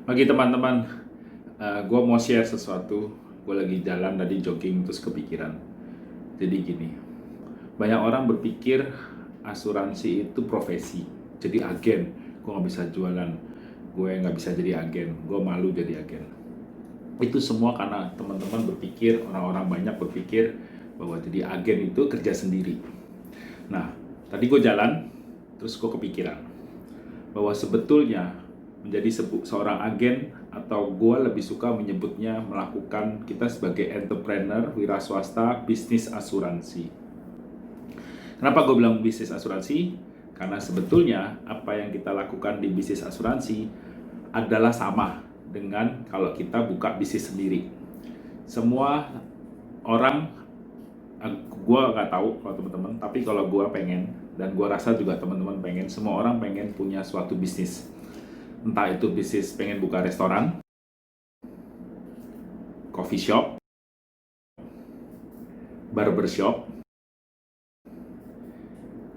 Bagi teman-teman, gue mau share sesuatu. Gue lagi jalan tadi jogging terus kepikiran. Jadi gini, banyak orang berpikir asuransi itu profesi. Jadi agen, gue nggak bisa jualan, gue nggak bisa jadi agen, gue malu jadi agen. Itu semua karena teman-teman berpikir, orang-orang banyak berpikir bahwa jadi agen itu kerja sendiri. Nah, tadi gue jalan, terus gue kepikiran bahwa sebetulnya menjadi seorang agen, atau gue lebih suka menyebutnya melakukan kita sebagai entrepreneur, wira swasta, bisnis asuransi. Kenapa gue bilang bisnis asuransi? Karena sebetulnya apa yang kita lakukan di bisnis asuransi adalah sama dengan kalau kita buka bisnis sendiri. Semua orang, gue nggak tahu kalau teman-teman, tapi kalau gue pengen, dan gue rasa juga teman-teman pengen, semua orang pengen punya suatu bisnis. Entah itu bisnis pengen buka restoran, coffee shop, barbershop,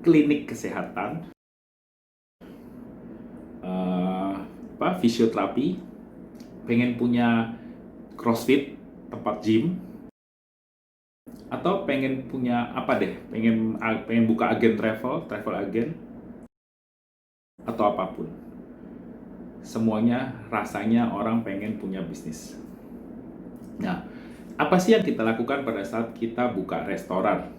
klinik kesehatan, fisioterapi, pengen punya crossfit, tempat gym, atau pengen punya apa deh, pengen buka agen travel agen, atau apapun. Semuanya rasanya orang pengen punya bisnis. Nah, apa sih yang kita lakukan pada saat kita buka restoran?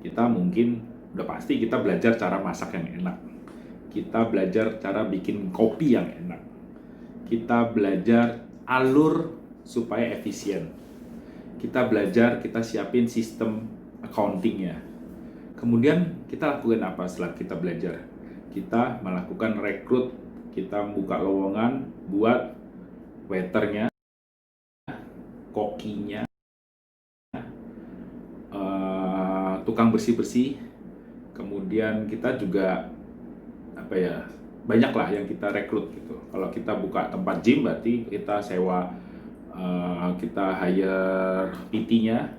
Kita mungkin udah pasti kita belajar cara masak yang enak. Kita belajar cara bikin kopi yang enak. Kita belajar alur supaya efisien. Kita belajar, kita siapin sistem accountingnya. Kemudian kita lakukan apa setelah kita belajar? Kita melakukan rekrut, kita buka lowongan buat waiternya, kokinya, tukang bersih-bersih. Kemudian kita juga banyak lah yang kita rekrut gitu. Kalau kita buka tempat gym berarti kita sewa, kita hire PT-nya,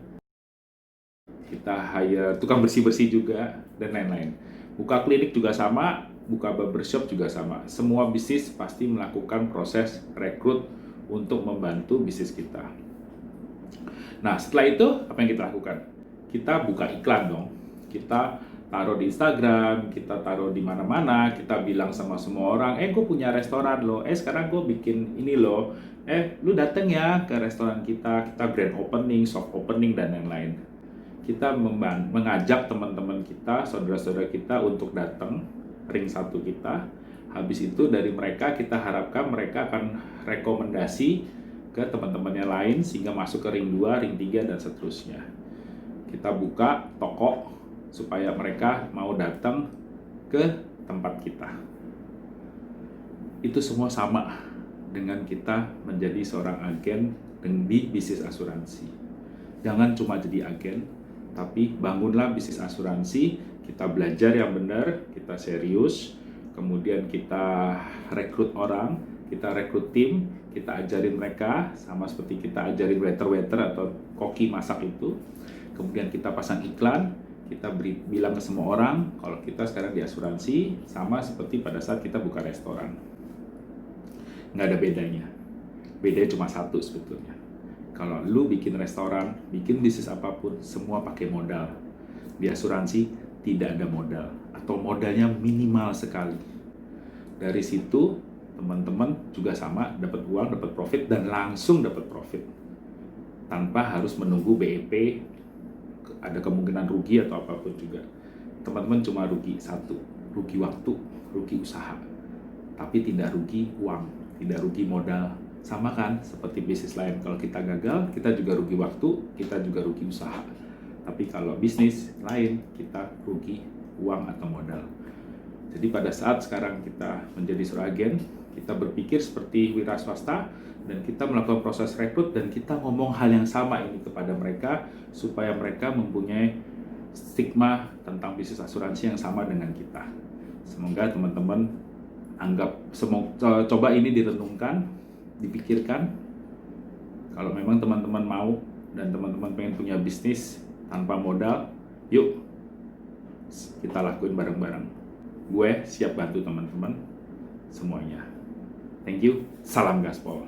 kita hire tukang bersih-bersih juga, dan lain-lain. Buka klinik juga sama, buka barbershop juga sama. Semua bisnis pasti melakukan proses rekrut untuk membantu bisnis kita. Nah, setelah itu apa yang kita lakukan? Kita buka iklan dong. Kita taruh di Instagram, kita taruh di mana-mana, kita bilang sama semua orang, gue punya restoran loh, sekarang gue bikin ini loh, lu dateng ya ke restoran kita grand opening, soft opening, dan lain-lain. Kita mengajak teman-teman kita, saudara-saudara kita untuk datang ring satu kita. Habis itu dari mereka kita harapkan mereka akan rekomendasi ke teman-temannya lain sehingga masuk ke ring 2, ring 3, dan seterusnya. Kita buka toko supaya mereka mau datang ke tempat kita. Itu semua sama dengan kita menjadi seorang agen di bisnis asuransi. Jangan cuma jadi agen, tapi bangunlah bisnis asuransi. Kita belajar yang benar, kita serius, kemudian kita rekrut orang, kita rekrut tim, kita ajarin mereka sama seperti kita ajarin waiter atau koki masak itu. Kemudian kita pasang iklan, kita bilang ke semua orang kalau kita sekarang di asuransi, sama seperti pada saat kita buka restoran. Nggak ada bedanya. Bedanya cuma satu sebetulnya. Kalau lu bikin restoran, bikin bisnis apapun, semua pakai modal. Di asuransi tidak ada modal, atau modalnya minimal sekali. Dari situ teman-teman juga sama, dapat uang, dapat profit, dan langsung dapat profit tanpa harus menunggu BEP. Ada kemungkinan rugi atau apapun juga. Teman-teman cuma rugi satu, rugi waktu, rugi usaha, tapi tidak rugi uang, tidak rugi modal. Sama kan seperti bisnis lain, kalau kita gagal kita juga rugi waktu, kita juga rugi usaha. Tapi kalau bisnis lain kita rugi uang atau modal. Jadi pada saat sekarang kita menjadi seorang agen, kita berpikir seperti wira swasta, dan kita melakukan proses rekrut, dan kita ngomong hal yang sama ini kepada mereka supaya mereka mempunyai stigma tentang bisnis asuransi yang sama dengan kita. Semoga teman-teman coba ini direnungkan, dipikirkan. Kalau memang teman-teman mau dan teman-teman pengen punya bisnis tanpa modal, yuk kita lakuin bareng-bareng. gue siap bantu teman-teman semuanya. Thank you, salam gaspol.